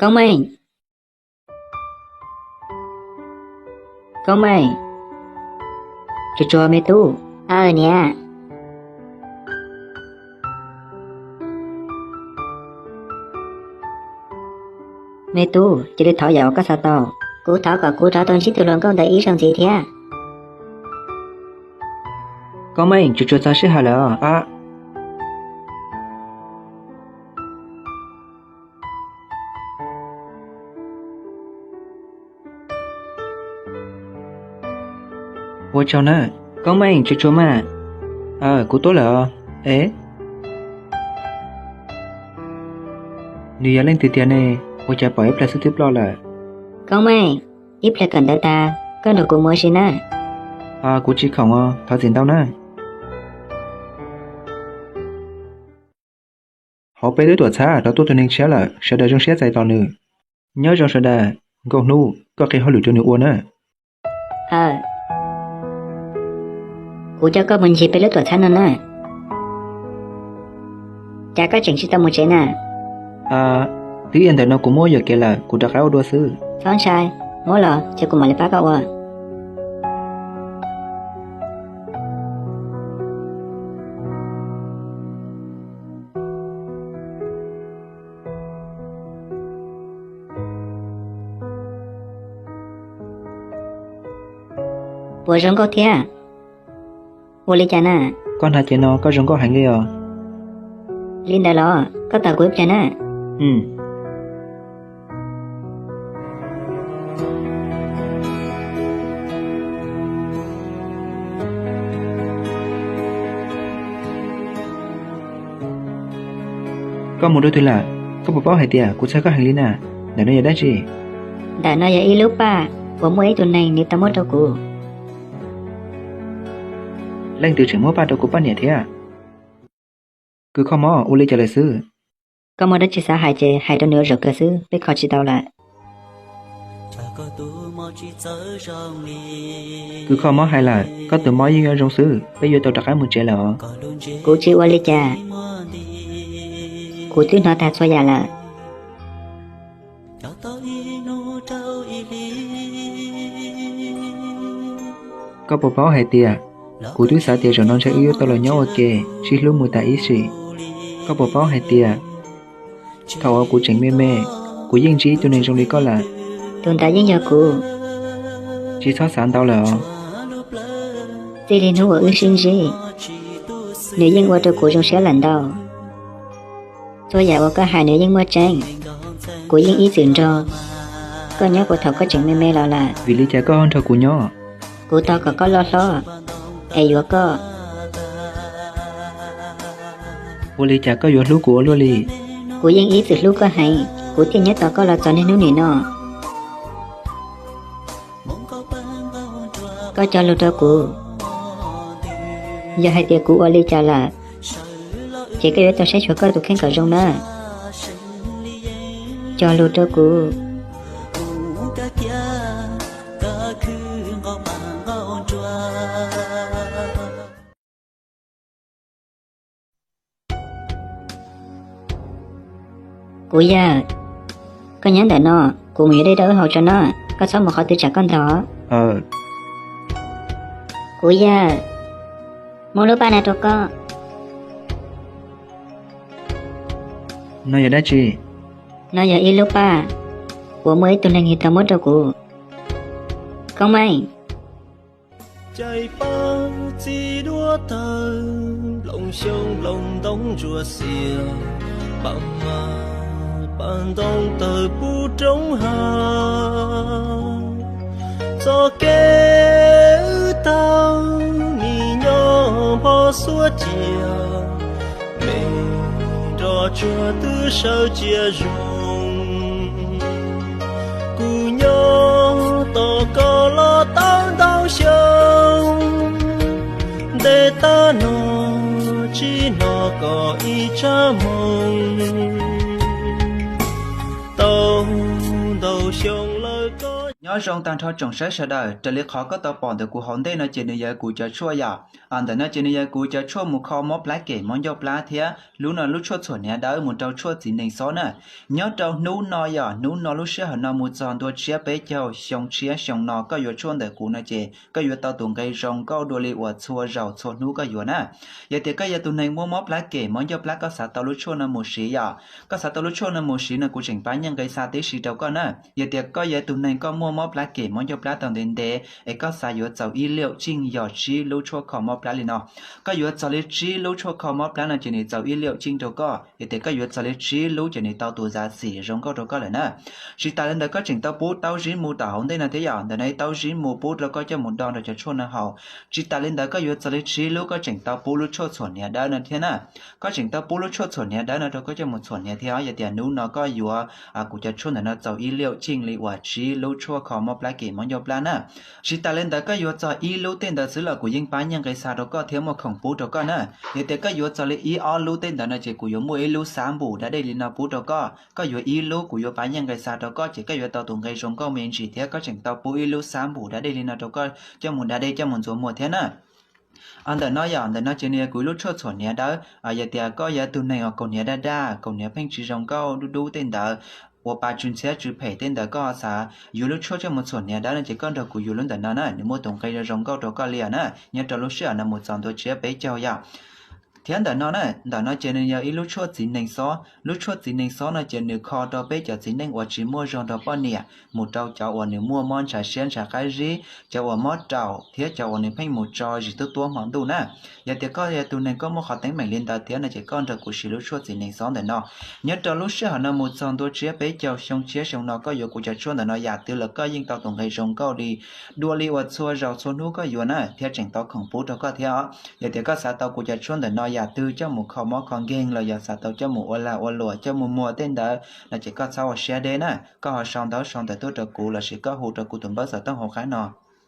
Công ơi, công ơi, cho mẹ tu. Nè, mẹ tu, chỉ được thọ dạo có sao tao. Cú thọ tôn chỉ từ lần con đại ý rằng gì thế? Công ơi, cho ta sẽ hả lỡ à. Ủa chào nè, công ơi, cho mà. Cú tốt lỡ, ế. Nếu lên từ tiền này, ủa chả bỏ ép là sự tiếp lo là. Công ơi, ít là cần ta, có được cú mua xin á. Cú chỉ không thọ tiền tao nè. Họ bé đứa tuổi xa, đó tốt cho nên xé là, sẽ đợi trong xé dài tao nữa. Nhớ trong sẽ đà, có nu, có cái họ lựa cho nữ uốn á. Cú cho có mình chỉ bé lớp tuổi thân nữa nè. Chả có chỉnh chỉ tao một chế nè. Thứ yên tại nó cũng mua giờ kia là, cú đã khá đua sư. Không sai, mỗi lọ, chứ cũng mà lấy bác cậu à. Bố giống có thế à? Bố lý chán à? Con hạt chế nó có giống có hành lý à? Linh đã lo, có tao quyết chán à? Có một đôi thôi là, có một báo hay tiệt, cũng sẽ có hành lý nè, để nó giờ đấy gì? Đã nói giờ ý lúc ba, bố mua ấy tuần này nếu tao mất đâu cụ. Lên từ trường mua ba đâu cũng bắt nhẹ thế à? Cứ không mò, u lý trả lời sư. Có một đất chỉ xã hai chế, hai đứa nữa rồi cơ sư, biết khó chỉ tao lại. Cứ không mò hay là, có từ mò như trong sư, bây giờ tao đặt cái một chế là. Cụ chịu u lý cha. Cụ tuyết nói ta xóa già là. Có một báo hay tiệt, cụ tuyết xã tiệt rồi non sẽ yêu tao là nhau ok, chỉ lúc mùi ta ý gì. Có một báo hay tiệt, thầu ở cụ chỉnh mê mê, cụ yên trí tụi nên trong lý có là. Tụi ta yên nhờ cụ. Chỉ thoát sản tao là. Thì liền hữu ở ước sinh gì. Nếu yên qua cho cụ trong sẽ lần đầu. Tôi dạo có hai nữ yên mua tranh. Cụ yên ý tưởng cho. Có nhớ của thầu có chỉnh mê mê là. Vì lý cha có hơn thầu cụ nhỏ. Cụ tao có lo. Ê dùa có. Cụ lý cha có dùa lúc của luôn lì. Cụ yên ý tưởng lúc có hay. Cụ tiên nhớ tao có lo cho nên nếu nỉ nọ. Có cho lúc đó cụ. Giờ hai tia cụ ở lý cha là. Chỉ cái yếu tao sẽ cho có tụi khen cỡ rong đó. Cho lúc đó cụ. Cụ giờ có nhắn đợi nó. Cụ nghĩ đây đỡ hậu cho nó. Có sống mà khỏi tự trả con thỏ. Cụ giờ một lúc ba này tụi con. Nó giờ đã chi? Nó giờ ý lúc ba. Của mới tụi này nghĩ tao mất đâu cụ. Không anh. chạy bao chỉ đua tờ lòng sông lòng đông rùa xìa bằng mà bằng đông tờ bu trống hà cho kêu tao ni nhỏ bao suốt chiều mình cho chúa tư sao chia rung cù nhỏ to có lo tao đau sông để ta nó chỉ nó có ý cha mong tao đầu sông lời có nhớ rong tăng thọ trồng sáng sợ đời trở lý khó có tao bỏ được của hòn đây nó chỉ nên giờ cụ cho chua ya anh ta nó chỉ nên giờ cụ cho chua một kho móp lá kể món dọc lá thế lúc nào lúc chua chuẩn nhà đỡ một trâu chua chỉ nên xó nè nhớ trâu nú no ya nú no lúc xưa nó một tròn đua chia bé châu xong chia xong nó có vừa chua để cụ nó chỉ có vừa tao tụng cây rong câu đua li và chua rau chua nú có vừa nè giờ thì cái giờ tụi này mua móp lá kể món dọc lá có xả tao lúc chua nó một xí ya có xả tao lúc chua nó một xí nó cụ chỉnh bán nhân cây xa tí xí đâu có nè giờ thì có giờ tụi này có mua móp lá kể món cho lá tầng đến để có xài yếu dầu y liệu chinh giỏ chi lúa chua khó móp lá liền nó có yếu dầu lấy chi lúa chua khó móp lá là chỉ để dầu y liệu chinh đâu có để có yếu dầu lấy chi lúa chỉ để tao tù giá xỉ rong có đâu có lại nè chỉ ta lên đó có chỉnh tao bút tao dính mù tao đây là thế nào để này tao dính mù bút là có cho một đòn rồi cho chua nó hậu chỉ ta lên đó có yếu dầu lấy chi lúa có chỉnh tao bút lúa chua chuẩn nhà đó là thế nè có chỉnh tao bút lúa chua chuẩn nhà đó là đâu có cho một chuẩn nhà theo giờ tiền nú nó có yếu của cho chua là nó dầu y liệu chinh li quả chi lúa chua khó móp lá kể món dọc lá nè chỉ ta lên đó có yếu cho y lúa tên đó xứ là của những bán nhân cái sao đó có thiếu một khổng bút đó có nè thì có yếu cho lấy y o lúa tên đó là chỉ của yếu mua y lúa sáng bù đã đây là nào bút đó có yếu y lúa của yếu bán nhân cái sao đó có chỉ có yếu tàu tùng cây giống có mình chỉ thế có chỉnh tàu bù y lúa sáng bù đã đây là nào đó có cho một đã đây cho một số một thế nè anh ta nói rằng nó chỉ là cuối lúc chốt chuẩn nhà đó giờ thì có giờ tụi này còn nhà đa còn nhà phanh chỉ giống có đủ tên đó我把军车只配电的个啥，有了车这么做呢，当然就跟着古有轮的那呢，你莫懂个人容高着个脸呢，你这路是那么长多车被教呀。thiên đó nè, đó nó chỉ nên giờ ít lúc chốt chỉ nên lúc chốt chỉ nên nó chỉ nên kho đó bây giờ chỉ nên ở chỉ mua rong đó bao nhiêu, một trâu cháu ở nếu mua món trà sen trà cái gì, cháu ở mót trâu, thế cháu ở nếu phải một trâu gì tốt tốt món đồ nè, giờ thì có giờ tụi này có một họ tính mình lên đó thế này chỉ con được của chỉ lúc chốt chỉ nên để nó, nhớ trâu lúc xưa họ nó một trâu đôi chia bây giờ xong chia xong nó có giờ của cháu chốt là nó giả từ là có những tàu tổng hay rong cao đi, đua li ở xua rau xua nú có giờ nè, thế chỉnh tàu khổng bút đó có theo, giờ thì có xã tàu của cháu chốt là nó giả từ cho một kho mỏ con ghen là giờ xã tàu cho một ô lúa cho một mùa tên đó là chỉ có sau xe đến nè có họ xong tới tôi trợ cụ là sẽ có hỗ trợ của tụi bác xã tàu hộ khá nọ